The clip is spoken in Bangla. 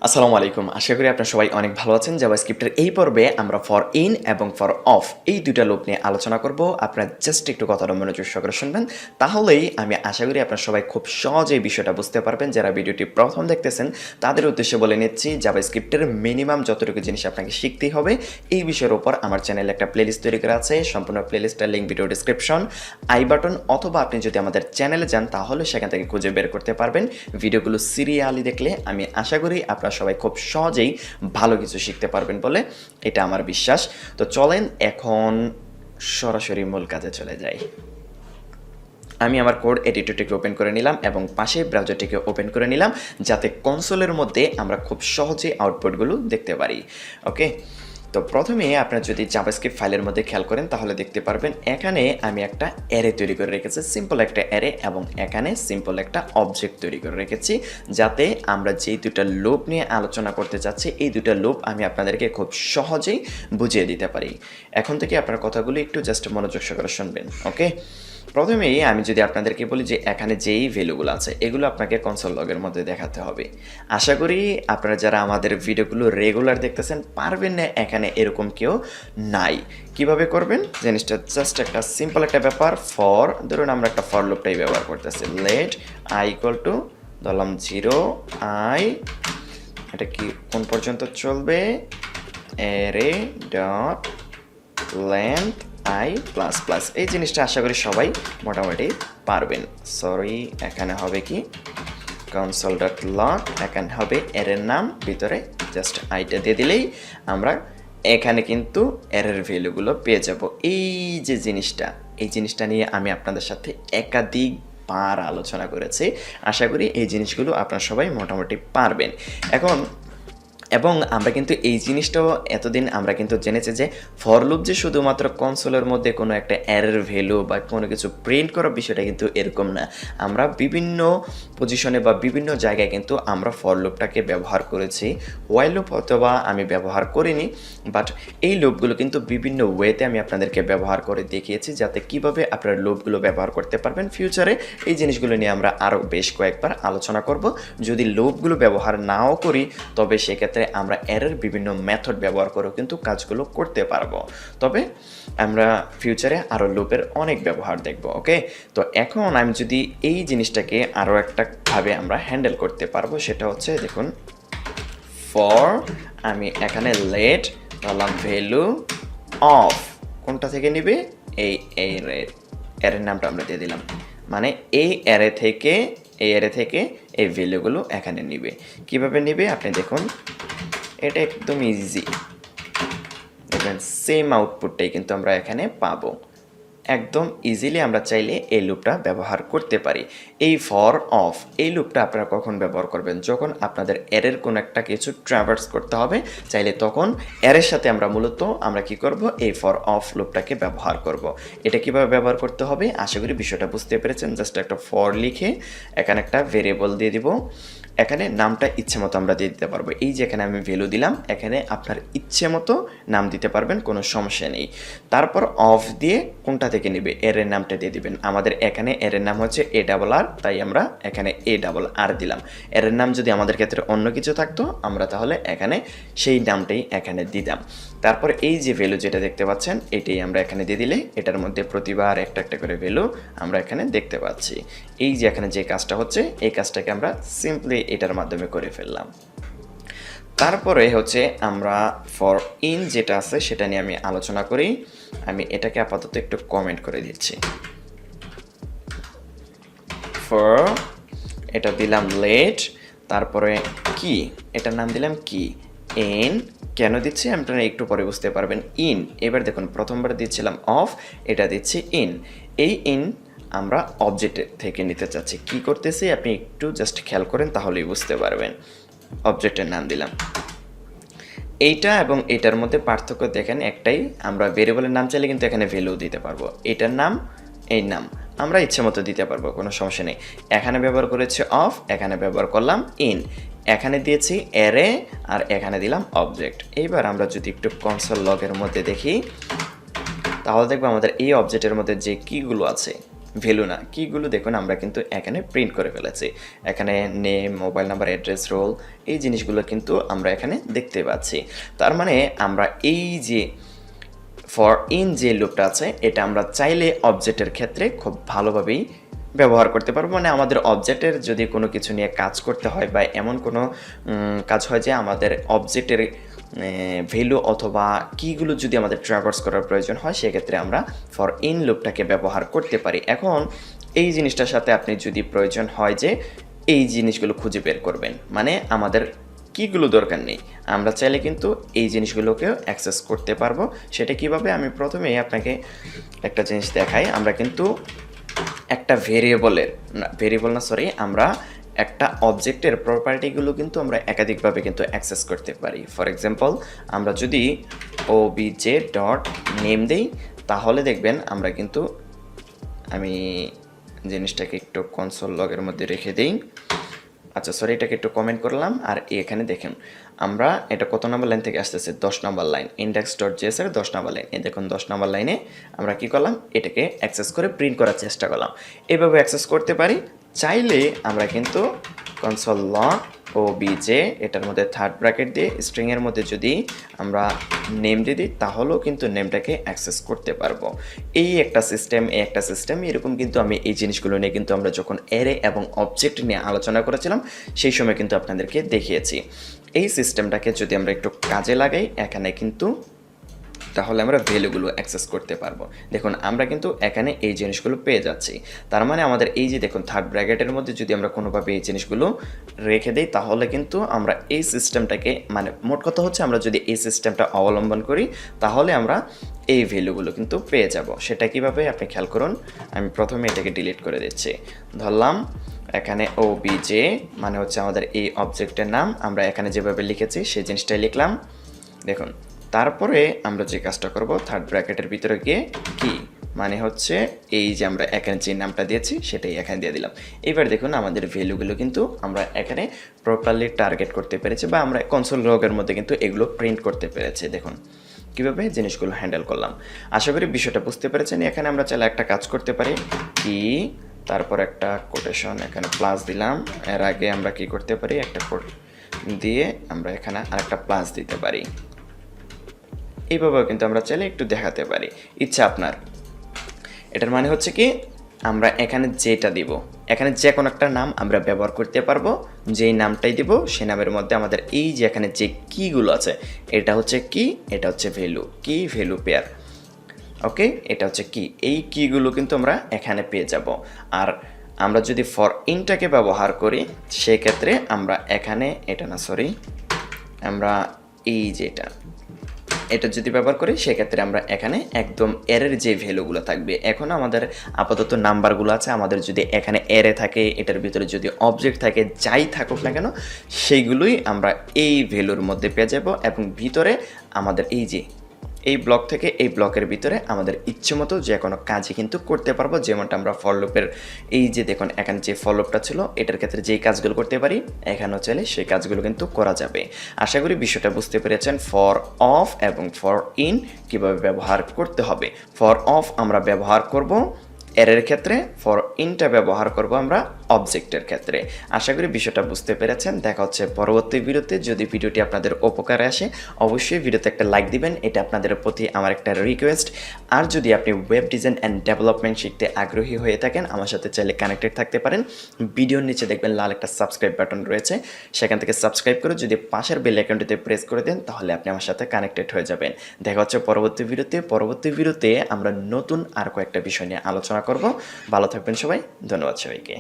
আসসালামু আলাইকুম। আশা করি আপনারা সবাই অনেক ভালো আছেন। জাভাস্ক্রিপ্টের এই পর্বে আমরা ফর ইন এবং ফর অফ এই দুইটা লুপ নিয়ে আলোচনা করব। আপনারা জাস্ট একটু কথাটা মনোযোগ সহকারে শুনবেন। তাহলেই আমি আশা করি আপনারা সবাই খুব সহজেই বিষয়টা বুঝতে পারবেন। যারা ভিডিওটি প্রথম দেখতেছেন তাদের উদ্দেশ্যে বলে নিচ্ছি, জাভাস্ক্রিপ্টের মিনিমাম যতটুকু জিনিস আপনাকে শিখতেই হবে এই বিষয়ের উপর আমার চ্যানেলে একটা প্লেলিস্ট তৈরি করা আছে। সম্পূর্ণ প্লেলিস্টের link video description, i button, অথবা আপনি যদি আমাদের চ্যানেলে যান তাহলে সেখান থেকে খুঁজে বের করতে পারবেন। ভিডিওগুলো সিরিয়ালি দেখলে আমি আশা করি আপনারা সবাই খুব সহজেই ভালো কিছু শিখতে পারবেন বলে এটা আমার বিশ্বাস। তো চলেন এখন সরাসরি মূল কাজে চলে যাই। আমি আমার কোড এডিটরটিকে ওপেন করে নিলাম এবং পাশে ব্রাউজারটিকে ওপেন করে নিলাম, যাতে কনসোলের মধ্যে আমরা খুব সহজেই আউটপুটগুলো দেখতে পারি। ওকে, তো প্রথমে আপনারা যদি জাভাস্ক্রিপ্ট ফাইলের মধ্যে খেয়াল করেন তাহলে দেখতে পারবেন এখানে আমি একটা অ্যারে তৈরি করে রেখেছি, সিম্পল একটা অ্যারে, এবং এখানে সিম্পল একটা অবজেক্ট তৈরি করে রেখেছি, যাতে আমরা যেই দুটো লুপ নিয়ে আলোচনা করতে চাচ্ছি এই দুটো লুপ আমি আপনাদেরকে খুব সহজেই বুঝিয়ে দিতে পারি। এখন থেকে আপনার কথাগুলো একটু জাস্ট মনোযোগ সহকারে শুনবেন। ওকে, প্রথমেই আমি যদি আপনাদেরকে বলি যে এখানে যেই ভ্যালুগুলো আছে এগুলো আপনাকে কনসোল লগের মধ্যে দেখাতে হবে। আশা করি আপনারা যারা আমাদের ভিডিওগুলো রেগুলার দেখতেছেন পারবেন না, এখানে এরকম কেউ নাই। কিভাবে করবেন জিনিসটা জাস্ট একটা সিম্পল একটা ব্যাপার। ফর, ধরুন আমরা একটা ফর লুপটাই ব্যবহার করতেছি। লেট আই ইকুয়াল টু ধরলাম 0 আই, এটা কি কোন পর্যন্ত চলবে, array dot length I plus plus. এই জিনিসটা আশা করি সবাই মোটামুটি পারবেন। সরি, এখানে হবে কি কনসোল ডট লগ, এখানে হবে এরের নাম, ভিতরে জাস্ট আইটা দিয়ে দিলেই আমরা এখানে কিন্তু এরের ভ্যালুগুলো পেয়ে যাব। এই যে জিনিসটা, এই জিনিসটা নিয়ে আমি আপনাদের সাথে একাধিকবার আলোচনা করেছি। আশা করি এই জিনিসগুলো আপনারা সবাই মোটামুটি পারবেন এখন। এবং আমরা কিন্তু এই জিনিসটাও এতদিন আমরা কিন্তু জেনেছি যে ফর লুপ যে শুধুমাত্র কনসোলের মধ্যে কোনো একটা এরর ভ্যালু বা কোনো কিছু প্রিন্ট করার বিষয়টা কিন্তু এরকম না। আমরা বিভিন্ন পজিশনে বা বিভিন্ন জায়গায় কিন্তু আমরা ফর লুপটাকে ব্যবহার করেছি। হোয়াইল লুপ অথবা আমি ব্যবহার করিনি, বাট এই লুপগুলো কিন্তু বিভিন্ন ওয়েতে আমি আপনাদেরকে ব্যবহার করে দেখিয়েছি, যাতে কিভাবে আপনারা লুপগুলো ব্যবহার করতে পারবেন ফিউচারে। এই জিনিসগুলো নিয়ে আমরা আরও বেশ কয়েকবার আলোচনা করব। যদি লুপগুলো ব্যবহার নাও করি তবে সেক্ষেত্রে আমরা এরর বিভিন্ন মেথড ব্যবহার করেও কিন্তু কাজগুলো করতে পারবো। তবে আমরা ফিউচারে আরও লুপের অনেক ব্যবহার দেখব। ওকে, তো এখন আমি যদি এই জিনিসটাকে আরও একটা ভাবে আমরা হ্যান্ডেল করতে পারবো, সেটা হচ্ছে দেখুন, ফর আমি এখানে লেট বললাম ভ্যালু অফ, কোনটা থেকে নিবে, এই এর নামটা আমরা দিয়ে দিলাম, মানে এই অ্যারে থেকে এই ভ্যালুগুলো এখানে নিবে। কিভাবে নিবে আপনি দেখুন, এটা একদম ইজি। দেখবেন সেম আউটপুটটাই কিন্তু আমরা এখানে পাবো। একদম ইজিলি আমরা চাইলে এই লুপটা ব্যবহার করতে পারি। এই ফর অফ এই লুপটা আপনারা কখন ব্যবহার করবেন, যখন আপনাদের এরের কোনো একটা কিছু ট্রাভার্স করতে হবে, চাইলে তখন এরের সাথে আমরা কি করব, এই ফর অফ লুপটাকে ব্যবহার করব। এটা কিভাবে ব্যবহার করতে হবে আশা করি বিষয়টা বুঝতে পেরেছেন। জাস্ট একটা ফর লিখে এখানে একটা ভেরিয়েবল দিয়ে দিব, এখানে নামটা ইচ্ছে মতো আমরা দিয়ে দিতে পারবো। এই যে এখানে আমি ভ্যালু দিলাম, এখানে আপনার ইচ্ছে মতো নাম দিতে পারবেন, কোনো সমস্যা নেই। তারপর অফ দিয়ে কোনটা থেকে নেবে, এর নামটা দিয়ে দিবেন। আমাদের এখানে এর নাম হচ্ছে ARR, তাই আমরা এখানে ARR দিলাম। এর নাম যদি আমাদের ক্ষেত্রে অন্য কিছু থাকতো আমরা তাহলে এখানে সেই নামটাই এখানে দিতাম। তারপর এই যে ভ্যালু যেটা দেখতে পাচ্ছেন এটাই আমরা এখানে দিয়ে দিলে এটার মধ্যে প্রতিবার একটা একটা করে ভ্যালু আমরা এখানে দেখতে পাচ্ছি। এই যে এখানে যে কাজটা হচ্ছে এই কাজটাকে আমরা সিম্পলি এটার মাধ্যমে করে ফেললাম। তারপরে হচ্ছে আমরা ফর ইন যেটা আছে সেটা নিয়ে আমি আলোচনা করি। আমি এটাকে আপাতত একটু কমেন্ট করে দিচ্ছি। ফর এটা দিলাম লেট, তারপরে কি, এটার নাম দিলাম কি, ইন কেন দিচ্ছি আপনারা একটু পরে বুঝতে পারবেন। ইন, এবার দেখুন প্রথমবার দিচ্ছিলাম অফ, এটা দিচ্ছি ইন। এই ইন আমরা অবজেক্ট থেকে নিতে চাচ্ছি। কি করতেছি আপনি একটু জাস্ট খেয়াল করেন তাহলেই বুঝতে পারবেন। অবজেক্টের নাম দিলাম। এইটা এবং এটার মধ্যে পার্থক্য দেখেন একটাই, আমরা ভেরিয়েবলের নাম চাইলে কিন্তু এখানে ভ্যালু দিতে পারবো। এটার নাম, এই নাম আমরা ইচ্ছে মতো দিতে পারবো, কোনো সমস্যা নেই। এখানে ব্যবহার করেছি অফ, এখানে ব্যবহার করলাম ইন, এখানে দিয়েছি অ্যারে আর এখানে দিলাম অবজেক্ট। এইবার আমরা যদি একটু কনসোল লগের মধ্যে দেখি তাহলে দেখবো আমাদের এই অবজেক্টের মধ্যে যে কিগুলো আছে ভ্যালু না, কিগুলো দেখুন আমরা কিন্তু এখানে প্রিন্ট করে ফেলেছি। এখানে name, mobile number, address, roll এই জিনিসগুলো কিন্তু আমরা এখানে দেখতে পাচ্ছি। তার মানে আমরা এই যে ফর ইন যে লুপটা আছে এটা আমরা চাইলে অবজেক্টের ক্ষেত্রে খুব ভালোভাবেই ব্যবহার করতে পারবো। মানে আমাদের অবজেক্টের যদি কোনো কিছু নিয়ে কাজ করতে হয় বা এমন কোনো কাজ হয় যে আমাদের অবজেক্টের ভ্যালু অথবা কিগুলো যদি আমাদের ট্রাভার্স করার প্রয়োজন হয়, সেক্ষেত্রে আমরা ফর ইন লুপটাকে ব্যবহার করতে পারি। এখন এই জিনিসটার সাথে আপনি যদি প্রয়োজন হয় যে এই জিনিসগুলো খুঁজে বের করবেন, মানে আমাদের কিগুলো দরকার নেই, আমরা চাইলে কিন্তু এই জিনিসগুলোকেও অ্যাক্সেস করতে পারবো। সেটা কিভাবে, আমি প্রথমেই আপনাকে একটা জিনিস দেখাই। আমরা কিন্তু একটা আমরা একটা অবজেক্টের প্রপার্টিগুলো কিন্তু আমরা একাধিকভাবে কিন্তু অ্যাক্সেস করতে পারি। ফর এক্সাম্পল, আমরা যদি ওবিজে ডট নেম দিই তাহলে দেখবেন আমরা কিন্তু, আমি জিনিসটাকে একটু কনসোল লগের মধ্যে রেখে দিই। আচ্ছা সরি, এটাকে একটু কমেন্ট করলাম। আর এখানে দেখুন আমরা এটা কত নম্বর লাইন থেকে আসতেছে, 10 নম্বর লাইন, ইন্ডেক্স ডট জেএস এর 10 নম্বর লাইন। এই দেখুন 10 নম্বর লাইনে আমরা কি করলাম, এটাকে অ্যাক্সেস করে প্রিন্ট করার চেষ্টা করলাম। এইভাবে অ্যাক্সেস করতে পারি। চাইলে আমরা কিন্তু কনসোল লগ ওবিজে এটার মধ্যে থার্ড ব্র্যাকেট দিয়ে স্ট্রিংয়ের মধ্যে যদি আমরা নেম দিয়ে দিই তাহলেও কিন্তু নেমটাকে অ্যাক্সেস করতে পারবো। এই একটা সিস্টেম এরকম কিন্তু আমি এই জিনিসগুলো নিয়ে কিন্তু আমরা যখন অ্যারে এবং অবজেক্ট নিয়ে আলোচনা করেছিলাম সেই সময় কিন্তু আপনাদেরকে দেখিয়েছি। এই সিস্টেমটাকে যদি আমরা একটু কাজে লাগাই এখানে কিন্তু, তাহলে আমরা ভ্যালুগুলো অ্যাক্সেস করতে পারবো। দেখুন আমরা কিন্তু এখানে এই জিনিসগুলো পেয়ে যাচ্ছি। তার মানে আমাদের এই যে দেখুন থার্ড ব্র্যাকেটের মধ্যে যদি আমরা কোনোভাবে এই জিনিসগুলো রেখে দিই তাহলে কিন্তু আমরা এই সিস্টেমটাকে, মানে মোট কথা হচ্ছে আমরা যদি এই সিস্টেমটা অবলম্বন করি তাহলে আমরা এই ভ্যালুগুলো কিন্তু পেয়ে যাব। সেটা কিভাবে আপনি খেয়াল করুন। আমি প্রথমে এটাকে ডিলিট করে দিচ্ছি। ধরলাম এখানে ওবিজে মানে হচ্ছে আমাদের এই অবজেক্টের নাম, আমরা এখানে যেভাবে লিখেছি সেই জিনিসটাই লিখলাম। দেখুন তারপরে আমরা যে কাজটা করব, থার্ড ব্র্যাকেটের ভিতরে গিয়ে কি মানে হচ্ছে এই যে আমরা এখানে যে নামটা দিয়েছি সেটাই এখানে দিয়ে দিলাম। এবার দেখুন আমাদের ভ্যালুগুলো কিন্তু আমরা এখানে প্রপারলি টার্গেট করতে পেরেছি বা আমরা কনসোল লগের মধ্যে কিন্তু এগুলো প্রিন্ট করতে পেরেছি। দেখুন কীভাবে জিনিসগুলো হ্যান্ডেল করলাম। আশা করি বিষয়টা বুঝতে পেরেছেন। এখানে আমরা চাইলে একটা কাজ করতে পারি, কি তারপর একটা কোটেশন এখানে প্লাস দিলাম। এর আগে আমরা কি করতে পারি, একটা কোড দিয়ে আমরা এখানে আরেকটা প্লাস দিতে পারি। এইভাবেও কিন্তু আমরা চাইলে একটু দেখাতে পারি, ইচ্ছা আপনার। এটার মানে হচ্ছে কি, আমরা এখানে যেটা দিব, এখানে যে কোনো একটা নাম আমরা ব্যবহার করতে পারবো। যেই নামটাই দিব সেই নামের মধ্যে আমাদের এই যে এখানে যে কিগুলো আছে, এটা হচ্ছে কি, এটা হচ্ছে ভ্যালু, কি ভ্যালু পেয়ার। ওকে, এটা হচ্ছে কি, এই কিগুলো কিন্তু আমরা এখানে পেয়ে যাব। আর আমরা যদি ফর ইনটাকে ব্যবহার করি সেক্ষেত্রে আমরা এখানে আমরা এই যেটা এটা যদি ব্যবহার করি সেক্ষেত্রে আমরা এখানে একদম এরের যে ভ্যালুগুলো থাকবে, এখন আমাদের আপাতত নাম্বারগুলো আছে, আমাদের যদি এখানে এরে থাকে, এটার ভিতরে যদি অবজেক্ট থাকে, যাই থাকুক না কেন সেইগুলোই আমরা এই ভ্যালুর মধ্যে পেয়ে যাব। এবং ভিতরে আমাদের এই যে এই ব্লক থেকে এই ব্লকের ভিতরে আমাদের ইচ্ছে মতো যে কোনো কাজই কিন্তু করতে পারবো। যেমনটা আমরা ফর লুপের এই যে দেখুন এখানে যে ফর লুপটা ছিল এটার ক্ষেত্রে যেই কাজগুলো করতে পারি এখানেও চাইলে সেই কাজগুলো কিন্তু করা যাবে। আশা করি বিষয়টা বুঝতে পেরেছেন। ফর অফ এবং ফর ইন কীভাবে ব্যবহার করতে হবে। ফর অফ আমরা ব্যবহার করব এর ক্ষেত্রে, ফর ইনটা ব্যবহার করব আমরা অবজেক্টের ক্ষেত্রে। আশা করি বিষয়টা বুঝতে পেরেছেন। দেখা হচ্ছে পরবর্তী ভিডিওতে। যদি ভিডিওটি আপনাদের উপকারে আসে অবশ্যই ভিডিওতে একটা লাইক দিবেন, এটা আপনাদের প্রতি আমার একটা রিকোয়েস্ট। আর যদি আপনি ওয়েব ডিজাইন অ্যান্ড ডেভেলপমেন্ট শিখতে আগ্রহী হয়ে থাকেন আমার সাথে চাইলে কানেক্টেড থাকতে পারেন। ভিডিওর নিচে দেখবেন লাল একটা সাবস্ক্রাইব বাটন রয়েছে, সেখান থেকে সাবস্ক্রাইব করে যদি পাশের বেল আইকনটিতে প্রেস করে দেন তাহলে আপনি আমার সাথে কানেক্টেড হয়ে যাবেন। দেখা হচ্ছে পরবর্তী ভিডিওতে আমরা নতুন আর কয়েকটা বিষয় নিয়ে আলোচনা করব। ভালো থাকবেন সবাই, ধন্যবাদ সবাইকে।